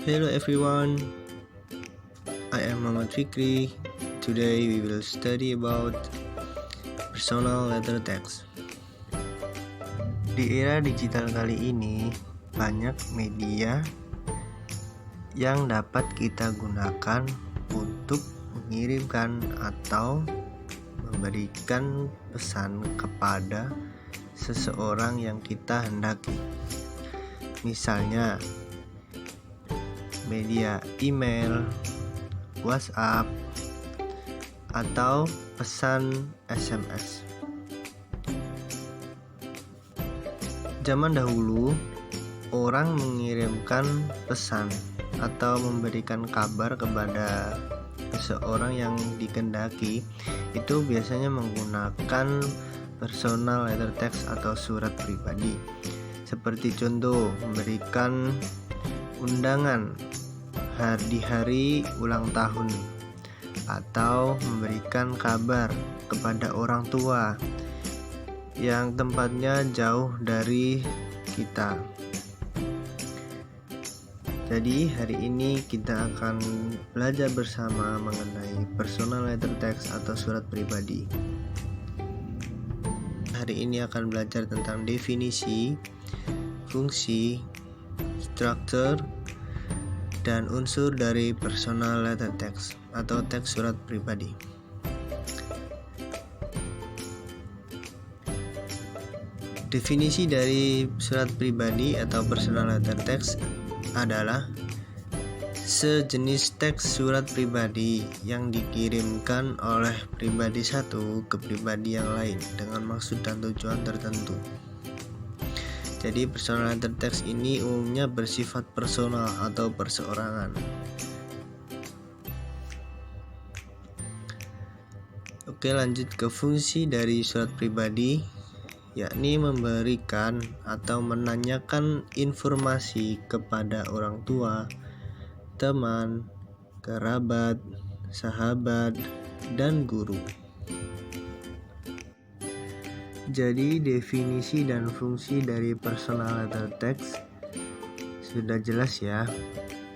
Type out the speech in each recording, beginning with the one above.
Hello everyone, I am Muhammad Fikri. Today we will study about personal letter text. Di era digital kali ini, banyak media yang dapat kita gunakan untuk mengirimkan atau memberikan pesan kepada seseorang yang kita hendaki. Misalnya, media email, WhatsApp, atau pesan SMS. Zaman dahulu, orang mengirimkan pesan atau memberikan kabar kepada seseorang yang dikehendaki itu biasanya menggunakan personal letter text atau surat pribadi. Seperti contoh, memberikan undangan di hari ulang tahun atau memberikan kabar kepada orang tua yang tempatnya jauh dari kita. Jadi hari ini kita akan belajar bersama mengenai personal letter text atau surat pribadi. Hari ini akan belajar tentang definisi, fungsi, struktur, dan unsur dari personal letter text atau teks surat pribadi. Definisi dari surat pribadi atau personal letter text adalah sejenis teks surat pribadi yang dikirimkan oleh pribadi satu ke pribadi yang lain dengan maksud dan tujuan tertentu. Jadi personal letter text ini umumnya bersifat personal atau perseorangan. Oke, lanjut ke fungsi dari surat pribadi, yakni memberikan atau menanyakan informasi kepada orang tua, teman, kerabat, sahabat, dan guru. Jadi definisi dan fungsi dari personal letter text sudah jelas ya,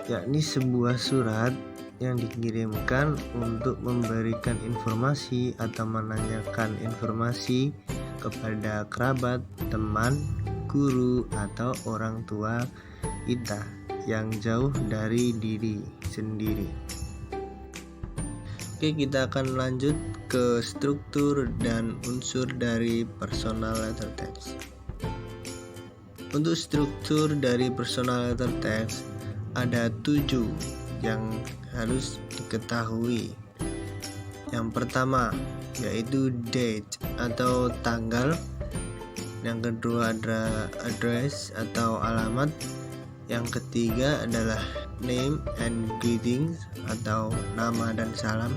yakni sebuah surat yang dikirimkan untuk memberikan informasi atau menanyakan informasi kepada kerabat, teman, guru, atau orang tua kita yang jauh dari diri sendiri. Oke, kita akan lanjut ke struktur dan unsur dari personal letter text. Untuk struktur dari personal letter text ada 7 yang harus diketahui. Yang pertama yaitu date atau tanggal. Yang kedua ada address atau alamat. Yang ketiga adalah name and greetings atau nama dan salam.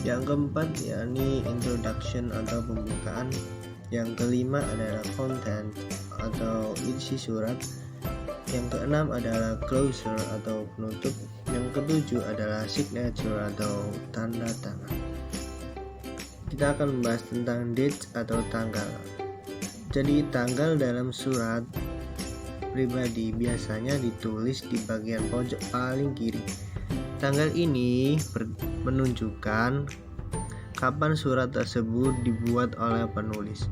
Yang keempat yakni introduction atau pembukaan. Yang kelima adalah content atau isi surat. Yang keenam adalah closure atau penutup. Yang ketujuh adalah signature atau tanda tangan. Kita akan membahas tentang date atau tanggal. Jadi tanggal dalam surat pribadi biasanya ditulis di bagian pojok paling kiri. Tanggal ini menunjukkan kapan surat tersebut dibuat oleh penulis.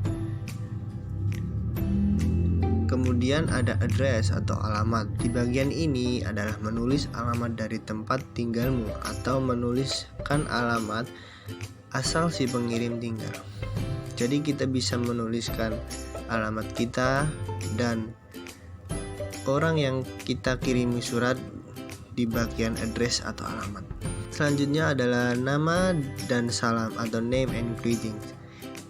Kemudian ada address atau alamat. Di bagian ini adalah menulis alamat dari tempat tinggalmu atau menuliskan alamat asal si pengirim tinggal. Jadi kita bisa menuliskan alamat kita dan orang yang kita kirimi surat di bagian address atau alamat. Selanjutnya adalah nama dan salam atau name and greetings.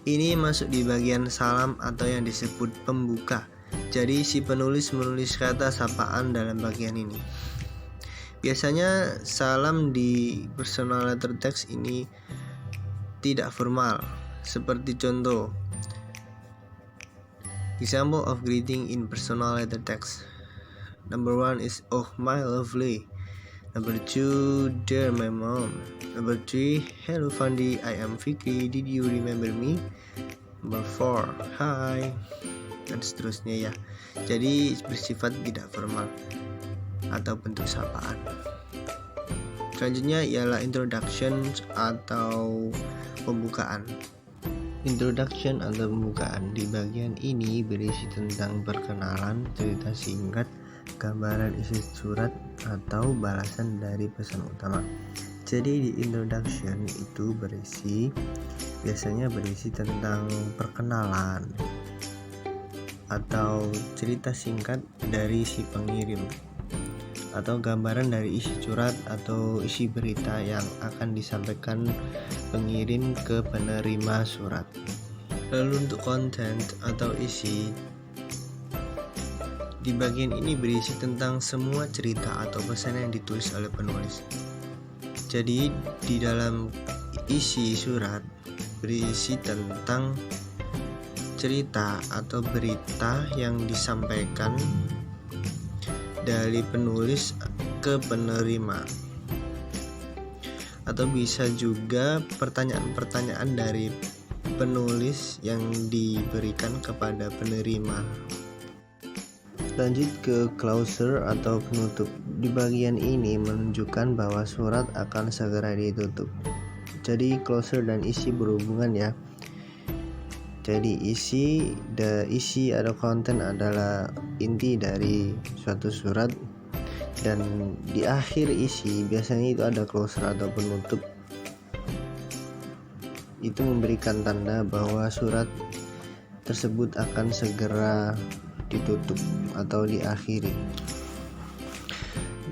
Ini masuk di bagian salam atau yang disebut pembuka. Jadi si penulis menulis kata sapaan dalam bagian ini. Biasanya salam di personal letter text ini tidak formal. Seperti contoh, example of greeting in personal letter text. Number 1 is oh my lovely. Number 2, dear my mom. Number 3, hello Fandi, I am Fikri, did you remember me? Number 4, hi. Dan seterusnya ya. Jadi bersifat tidak formal. atau bentuk sapaan. Selanjutnya ialah introduction atau pembukaan. Introduction atau pembukaan di bagian ini berisi tentang perkenalan, cerita singkat, gambaran isi surat atau balasan dari pesan utama. Jadi di introduction itu biasanya berisi tentang perkenalan atau cerita singkat dari si pengirim, atau gambaran dari isi surat atau isi berita yang akan disampaikan pengirim ke penerima surat. Lalu untuk konten atau isi, di bagian ini berisi tentang semua cerita atau pesan yang ditulis oleh penulis. Jadi di dalam isi surat berisi tentang cerita atau berita yang disampaikan dari penulis ke penerima, atau bisa juga pertanyaan-pertanyaan dari penulis yang diberikan kepada penerima. Lanjut ke closure atau penutup. Di bagian ini menunjukkan bahwa surat akan segera ditutup. Jadi closure dan isi berhubungan ya. Jadi isi atau konten adalah inti dari suatu surat, dan di akhir isi biasanya itu ada closure atau penutup. Itu memberikan tanda bahwa surat tersebut akan segera ditutup atau diakhiri.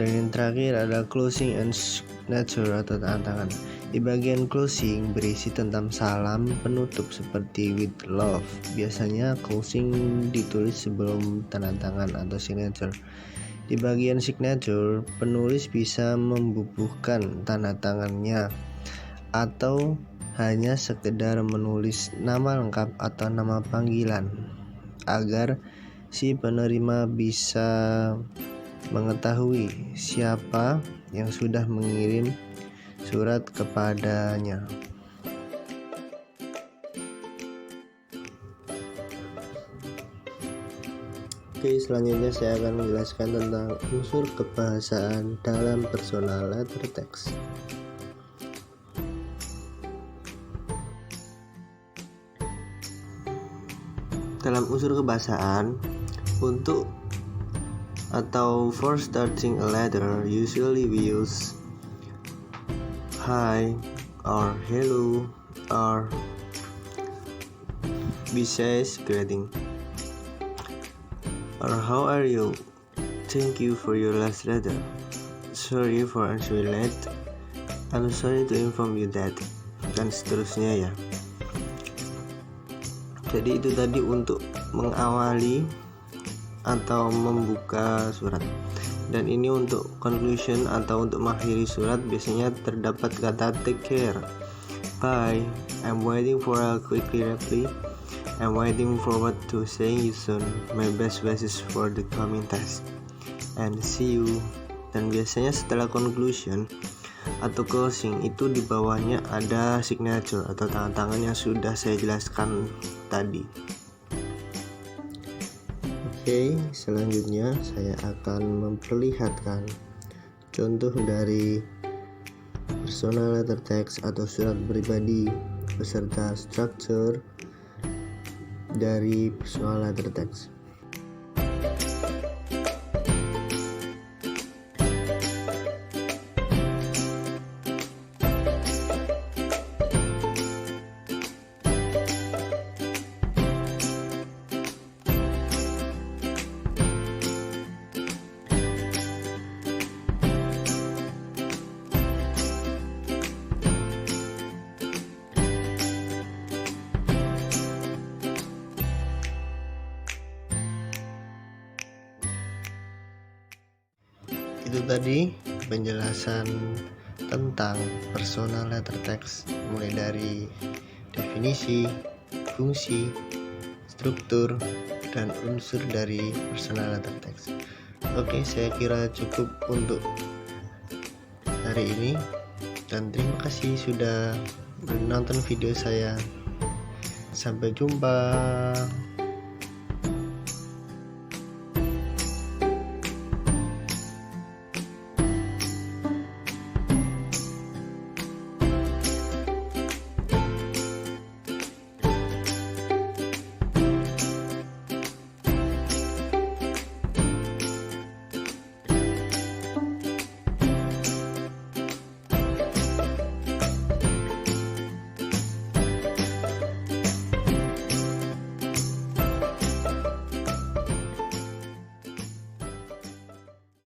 Dan yang terakhir ada closing and signature atau tanda tangan. Di bagian closing berisi tentang salam penutup seperti with love. Biasanya closing ditulis sebelum tanda tangan atau signature. Di bagian signature, penulis bisa membubuhkan tanda tangannya atau hanya sekedar menulis nama lengkap atau nama panggilan agar si penerima bisa mengetahui siapa yang sudah mengirim surat kepadanya. Oke, selanjutnya saya akan menjelaskan tentang unsur kebahasaan dalam personal letter text. Dalam unsur kebahasaan, untuk atau for starting a letter, usually we use hi or hello or besides greeting, or how are you, thank you for your last letter, sorry for answering late, I'm sorry to inform you that, dan seterusnya ya. Jadi itu tadi untuk mengawali atau membuka surat. Dan ini untuk conclusion atau untuk mengakhiri surat, biasanya terdapat kata take care, bye, I'm waiting for a quick reply, I'm waiting forward to seeing you soon, my best wishes for the coming test, and see you. Dan biasanya setelah conclusion atau closing itu di bawahnya ada signature atau tanda tangan yang sudah saya jelaskan tadi. Oke, selanjutnya saya akan memperlihatkan contoh dari personal letter text atau surat pribadi beserta struktur dari personal letter text. Itu tadi penjelasan tentang personal letter text, mulai dari definisi, fungsi, struktur, dan unsur dari personal letter text. Oke, saya kira cukup untuk hari ini, dan terima kasih sudah menonton video saya. Sampai jumpa.